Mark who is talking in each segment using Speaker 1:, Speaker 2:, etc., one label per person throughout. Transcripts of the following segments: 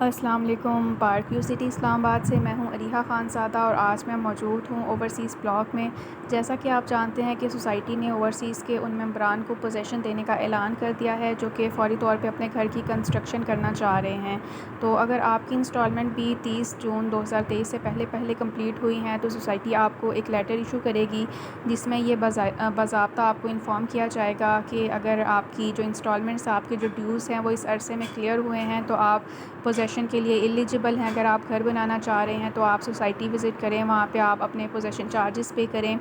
Speaker 1: السلام علیکم۔ Park view city اسلام آباد سے میں ہوں علیحہ خان زادہ، اور آج میں موجود ہوں اوورسیز بلاک میں۔ جیسا کہ آپ جانتے ہیں کہ سوسائٹی نے اوورسیز کے ان ممبران کو پوزیشن دینے کا اعلان کر دیا ہے جو کہ فوری طور پہ اپنے گھر کی کنسٹرکشن کرنا چاہ رہے ہیں۔ تو اگر آپ کی انسٹالمنٹ بھی 30 جون 2023 سے پہلے کمپلیٹ ہوئی ہیں تو سوسائٹی آپ کو ایک لیٹر ایشو کرے گی جس میں یہ باضابطہ آپ کو انفارم کیا جائے گا کہ اگر آپ کی جو انسٹالمنٹس، آپ کے جو ڈیوز ہیں وہ اس عرصے میں کلیئر ہوئے ہیں تو آپ پوزیشن کے لیے ایلیجبل ہیں۔ اگر آپ گھر بنانا چاہ رہے ہیں تو آپ سوسائٹی وزٹ کریں، وہاں پہ آپ اپنے پوزیشن چارجز پے کریں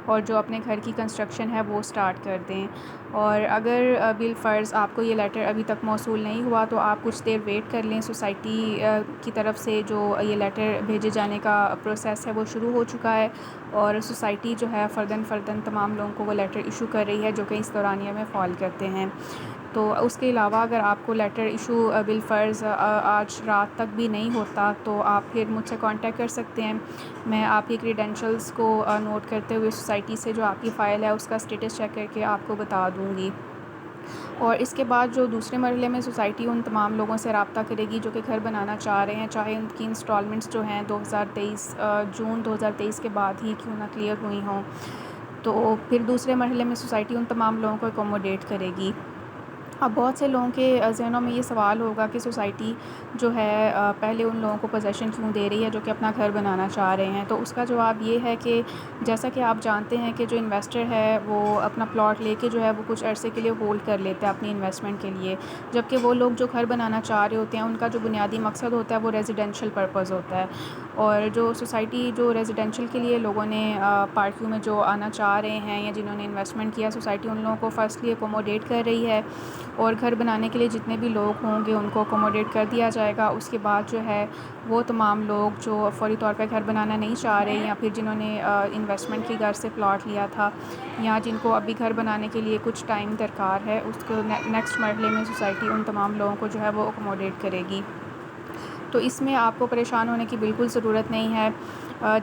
Speaker 1: اور جو اپنے گھر کی کنسٹرکشن ہے وہ سٹارٹ کر دیں۔ اور اگر بالفرض آپ کو یہ لیٹر ابھی تک موصول نہیں ہوا تو آپ کچھ دیر ویٹ کر لیں۔ سوسائٹی کی طرف سے جو یہ لیٹر بھیجے جانے کا پروسیس ہے وہ شروع ہو چکا ہے، اور سوسائٹی جو ہے فرداً تمام لوگوں کو وہ لیٹر ایشو کر رہی ہے جو کہ اس دورانیے میں فال کرتے ہیں۔ تو اس کے علاوہ اگر آپ کو لیٹر ایشو بالفرض آج رات تک بھی نہیں ہوتا تو آپ پھر مجھ سے کانٹیکٹ کر سکتے ہیں۔ میں آپ کی کریڈینشلز کو نوٹ کرتے ہوئے سوسائٹی سے جو آپ کی فائل ہے اس کا اسٹیٹس چیک کر کے آپ کو بتا دوں گی۔ اور اس کے بعد جو دوسرے مرحلے میں سوسائٹی ان تمام لوگوں سے رابطہ کرے گی جو کہ گھر بنانا چاہ رہے ہیں، چاہے ان کی انسٹالمنٹس جو ہیں 2023 جون 2023 کے بعد ہی کیوں نہ کلیئر ہوئی ہوں، تو پھر دوسرے مرحلے میں سوسائٹی ان تمام لوگوں کو اکوموڈیٹ کرے گی۔ اب بہت سے لوگوں کے ذہنوں میں یہ سوال ہوگا کہ سوسائٹی جو ہے پہلے ان لوگوں کو پوزیشن کیوں دے رہی ہے جو کہ اپنا گھر بنانا چاہ رہے ہیں۔ تو اس کا جواب یہ ہے کہ جیسا کہ آپ جانتے ہیں کہ جو انویسٹر ہے وہ اپنا پلاٹ لے کے جو ہے وہ کچھ عرصے کے لیے ہولڈ کر لیتا ہے اپنی انویسٹمنٹ کے لیے، جبکہ وہ لوگ جو گھر بنانا چاہ رہے ہوتے ہیں ان کا جو بنیادی مقصد ہوتا ہے وہ ریزیڈینشیل پرپز ہوتا ہے۔ اور جو سوسائٹی جو ریزیڈینشیل کے لیے لوگوں نے پارکیوں میں جو آنا چاہ رہے ہیں یا جنہوں نے انویسٹمنٹ کیا، سوسائٹی ان لوگوں کو فرسٹلی اکوموڈیٹ کر رہی ہے، اور گھر بنانے کے لیے جتنے بھی لوگ ہوں گے ان کو اکوموڈیٹ کر دیا جائے گا۔ اس کے بعد جو ہے وہ تمام لوگ جو فوری طور پہ گھر بنانا نہیں چاہ رہے یا پھر جنہوں نے انویسٹمنٹ کی غرض سے پلاٹ لیا تھا یا جن کو ابھی گھر بنانے کے لیے کچھ ٹائم درکار ہے، اس کو نیکسٹ مرحلے میں سوسائٹی ان تمام لوگوں کو جو ہے وہ اکوموڈیٹ کرے گی۔ تو اس میں آپ کو پریشان ہونے کی بالکل ضرورت نہیں ہے۔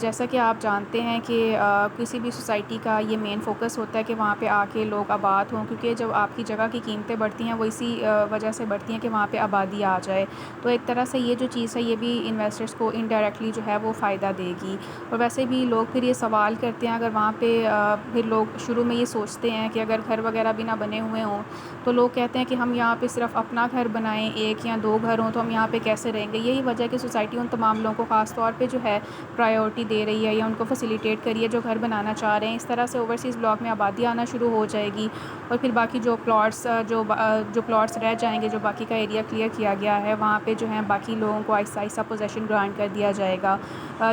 Speaker 1: جیسا کہ آپ جانتے ہیں کہ کسی بھی سوسائٹی کا یہ مین فوکس ہوتا ہے کہ وہاں پہ آ کے لوگ آباد ہوں، کیونکہ جب آپ کی جگہ کی قیمتیں بڑھتی ہیں وہ اسی وجہ سے بڑھتی ہیں کہ وہاں پہ آبادی آ جائے۔ تو ایک طرح سے یہ جو چیز ہے یہ بھی انویسٹرز کو انڈائریکٹلی جو ہے وہ فائدہ دے گی۔ اور ویسے بھی لوگ پھر یہ سوال کرتے ہیں، اگر وہاں پہ پھر لوگ شروع میں یہ سوچتے ہیں کہ اگر گھر وغیرہ بھی نہ بنے ہوئے ہوں تو لوگ کہتے ہیں کہ ہم یہاں پہ صرف اپنا گھر بنائیں، 1 یا 2 گھر ہوں تو ہم یہاں پہ کیسے رہیں گے۔ یہی وجہ ہے کہ سوسائٹی ان تمام لوگوں کو خاص طور پہ جو ہے پرائیورٹی دے رہی ہے یا ان کو فیسیلیٹیٹ کری ہے جو گھر بنانا چاہ رہے ہیں۔ اس طرح سے اوورسیز بلاک میں آبادی آنا شروع ہو جائے گی، اور پھر باقی جو پلاٹس رہ جائیں گے، جو باقی کا ایریا کلیئر کیا گیا ہے وہاں پہ جو ہیں باقی لوگوں کو آہستہ آہستہ پوزیشن گرانٹ کر دیا جائے گا۔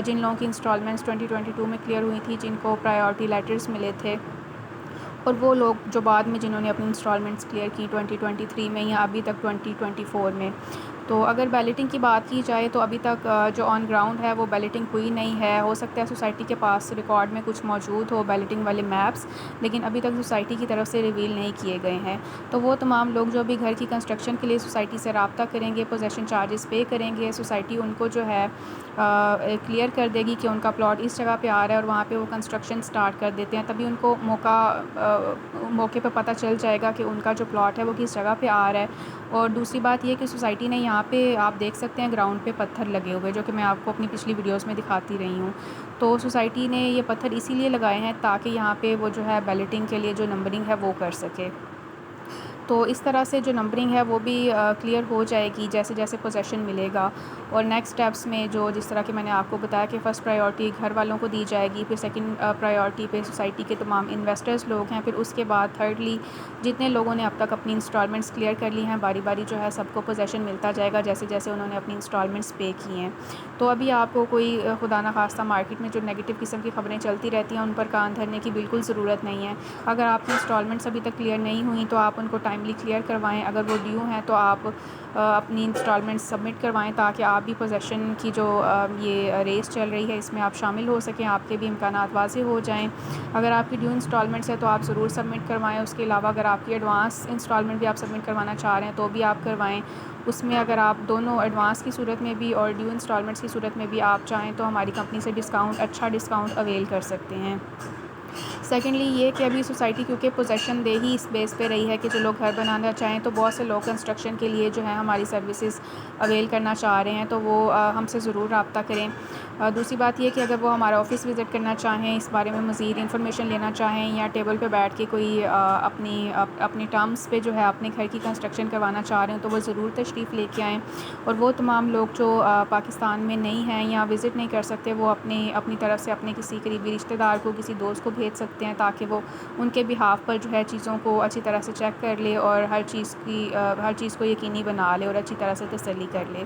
Speaker 1: جن لوگوں کی انسٹالمنٹس 2022 میں کلیئر ہوئی تھی، جن کو پرائیورٹی لیٹرز ملے تھے، اور وہ لوگ جو بعد میں جنہوں نے اپنی انسٹالمنٹس کلیئر کی 2023 میں یا ابھی تک 2024 میں۔ تو اگر بیلٹنگ کی بات کی جائے تو ابھی تک جو آن گراؤنڈ ہے وہ بیلٹنگ ہوئی نہیں ہے۔ ہو سکتا ہے سوسائٹی کے پاس ریکارڈ میں کچھ موجود ہو بیلٹنگ والے میپس، لیکن ابھی تک سوسائٹی کی طرف سے ریویل نہیں کیے گئے ہیں۔ تو وہ تمام لوگ جو بھی گھر کی کنسٹرکشن کے لیے سوسائٹی سے رابطہ کریں گے، پوزیشن چارجز پے کریں گے، سوسائٹی ان کو جو ہے کلیئر کر دے گی کہ ان کا پلاٹ اس جگہ پہ آ رہا ہے اور وہاں پہ وہ کنسٹرکشن سٹارٹ کر دیتے ہیں۔ تبھی ان کو موقع پہ پتہ چل جائے گا کہ ان کا جو پلاٹ ہے وہ کس جگہ پہ آ رہا ہے۔ اور دوسری بات یہ کہ سوسائٹی نے یہاں پہ آپ دیکھ سکتے ہیں گراؤنڈ پہ پتھر لگے ہوئے جو کہ میں آپ کو اپنی پچھلی ویڈیوز میں دکھاتی رہی ہوں۔ تو سوسائٹی نے یہ پتھر اسی لیے لگائے ہیں تاکہ یہاں پہ وہ جو ہے بیلٹنگ کے لیے جو نمبرنگ ہے وہ کر سکے۔ تو اس طرح سے جو نمبرنگ ہے وہ بھی کلیئر ہو جائے گی جیسے جیسے پوزیشن ملے گا۔ اور نیکسٹ سٹیپس میں جو جس طرح کہ میں نے آپ کو بتایا کہ فرسٹ پرائیورٹی گھر والوں کو دی جائے گی، پھر سیکنڈ پرائیورٹی پہ سوسائٹی کے تمام انویسٹرز لوگ ہیں، پھر اس کے بعد تھرڈلی جتنے لوگوں نے اب تک اپنی انسٹالمنٹس کلیئر کر لی ہیں باری باری جو ہے سب کو پوزیشن ملتا جائے گا جیسے جیسے انہوں نے اپنی انسٹالمنٹس پے کی ہیں۔ تو ابھی آپ کو کوئی خدا نخواستہ مارکیٹ میں جو نیگیٹو قسم کی خبریں چلتی رہتی ہیں ان پر کان دھرنے کی بالکل ضرورت نہیں ہے۔ اگر آپ کی انسٹالمنٹس ابھی تک کلیئر نہیں ہوئیں تو آپ ان کو ٹائملی کلیئر کروائیں، اگر وہ ڈیو ہیں تو آپ اپنی انسٹالمنٹس سبمٹ کروائیں تاکہ آپ بھی پوزیشن کی جو یہ ریس چل رہی ہے اس میں آپ شامل ہو سکیں، آپ کے بھی امکانات واضح ہو جائیں۔ اگر آپ کی ڈیو انسٹالمنٹس ہے تو آپ ضرور سبمٹ کروائیں۔ اس کے علاوہ اگر آپ کی ایڈوانس انسٹالمنٹ بھی آپ سبمٹ کروانا چاہ رہے ہیں تو بھی آپ کروائیں۔ اس میں اگر آپ دونوں ایڈوانس کی صورت میں بھی اور ڈیو انسٹالمنٹس کی صورت میں بھی آپ چاہیں تو ہماری کمپنی سے اچھا ڈسکاؤنٹ اویل کر سکتے ہیں۔ سیکنڈلی یہ کہ ابھی سوسائٹی کیونکہ پوزیشن دے ہی اس بیس پہ رہی ہے کہ جو لوگ گھر بنانا چاہیں تو بہت سے لوگ کنسٹرکشن کے لیے جو ہے ہماری سروسز اویل کرنا چاہ رہے ہیں، تو وہ ہم سے ضرور رابطہ کریں۔ دوسری بات یہ کہ اگر وہ ہمارا آفس وزٹ کرنا چاہیں، اس بارے میں مزید انفارمیشن لینا چاہیں یا ٹیبل پہ بیٹھ کے کوئی اپنی ٹرمز پہ جو ہے اپنے گھر کی کنسٹرکشن کروانا چاہ رہے ہیں تو وہ ضرور تشریف لے کے آئیں۔ اور وہ تمام لوگ جو پاکستان میں نہیں ہیں یا وزٹ نہیں کر سکتے، وہ اپنی طرف سے اپنے کسی قریبی رشتہ دار کو، کسی دوست کو بھیج سکتے ہیں تاکہ وہ ان کے بہاف پر جو ہے چیزوں کو اچھی طرح سے چیک کر لے اور ہر چیز کو یقینی بنا لے اور اچھی طرح سے تسلی کر لے۔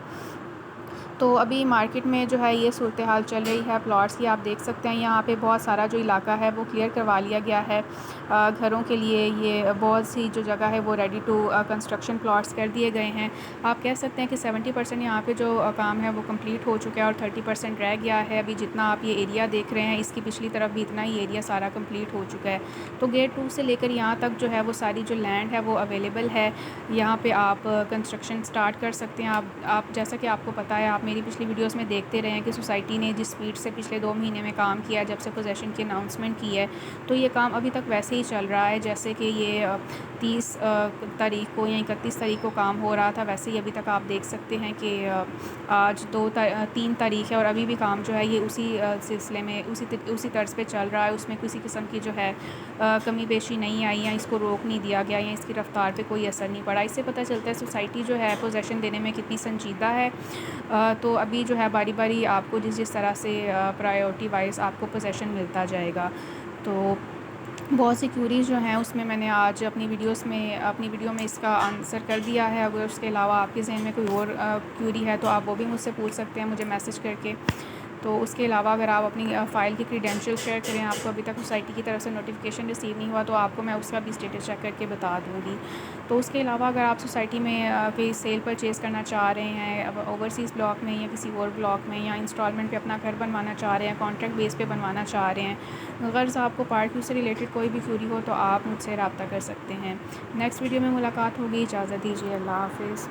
Speaker 1: تو ابھی مارکیٹ میں جو ہے یہ صورتحال چل رہی ہے پلاٹس کی، آپ دیکھ سکتے ہیں یہاں پہ بہت سارا جو علاقہ ہے وہ کلیئر کروا لیا گیا ہے گھروں کے لیے۔ یہ بہت سی جو جگہ ہے وہ ریڈی ٹو کنسٹرکشن پلاٹس کر دیے گئے ہیں۔ آپ کہہ سکتے ہیں کہ 70% یہاں پہ جو کام ہے وہ کمپلیٹ ہو چکا ہے اور 30% رہ گیا ہے۔ ابھی جتنا آپ یہ ایریا دیکھ رہے ہیں اس کی پچھلی طرف بھی اتنا ہی ایریا سارا کمپلیٹ ہو چکا ہے۔ تو گیٹ 2 سے لے کر یہاں تک جو ہے وہ ساری جو لینڈ ہے وہ اویلیبل ہے، یہاں پہ آپ کنسٹرکشن سٹارٹ کر سکتے ہیں۔ آپ جیسا کہ آپ کو پتہ ہے، آپ میری پچھلی ویڈیوز میں دیکھتے رہے ہیں کہ سوسائٹی نے جس سپیڈ سے پچھلے 2 مہینے میں کام کیا جب سے پوزیشن کی اناؤنسمنٹ کی ہے، تو یہ کام ابھی تک ویسے ہی چل رہا ہے جیسے کہ یہ 30 تاریخ کو یا 31 تاریخ کو کام ہو رہا تھا، ویسے ہی ابھی تک آپ دیکھ سکتے ہیں کہ آج 3 تاریخ ہے اور ابھی بھی کام جو ہے یہ اسی سلسلے میں اسی طرز پہ چل رہا ہے۔ اس میں کسی قسم کی جو ہے کمی بیشی نہیں آئی یا اس کو روک نہیں دیا گیا یا اس کی رفتار پہ کوئی اثر نہیں پڑا۔ اس سے پتہ چلتا ہے سوسائٹی جو ہے پوزیشن دینے میں کتنی سنجیدہ ہے۔ تو ابھی جو ہے باری باری آپ کو جس طرح سے پرائیورٹی وائز آپ کو پوزیشن ملتا جائے گا۔ تو بہت سی کیوریز جو ہیں اس میں نے آج اپنی ویڈیو میں اس کا آنسر کر دیا ہے۔ اگر اس کے علاوہ آپ کے ذہن میں کوئی اور کیوری ہے تو آپ وہ بھی مجھ سے پوچھ سکتے ہیں مجھے میسج کر کے۔ تو اس کے علاوہ اگر آپ اپنی فائل کی کریڈینشیل شیئر کریں، آپ کو ابھی تک سوسائٹی کی طرف سے نوٹیفیکیشن ریسیو نہیں ہوا تو آپ کو میں اس کا بھی اسٹیٹس چیک کر کے بتا دوں گی۔ تو اس کے علاوہ اگر آپ سوسائٹی میں کوئی سیل پرچیز کرنا چاہ رہے ہیں اوورسیز بلاک میں یا کسی اور بلاک میں، یا انسٹالمنٹ پہ اپنا گھر بنوانا چاہ رہے ہیں، کانٹریکٹ بیس پہ بنوانا چاہ رہے ہیں، غرض آپ کو پارٹ کیو سے ریلیٹڈ کوئی بھی کیوری ہو تو آپ مجھ سے رابطہ کر سکتے ہیں۔ نیکسٹ ویڈیو میں ملاقات ہوگی، اجازت دیجیے، اللہ حافظ۔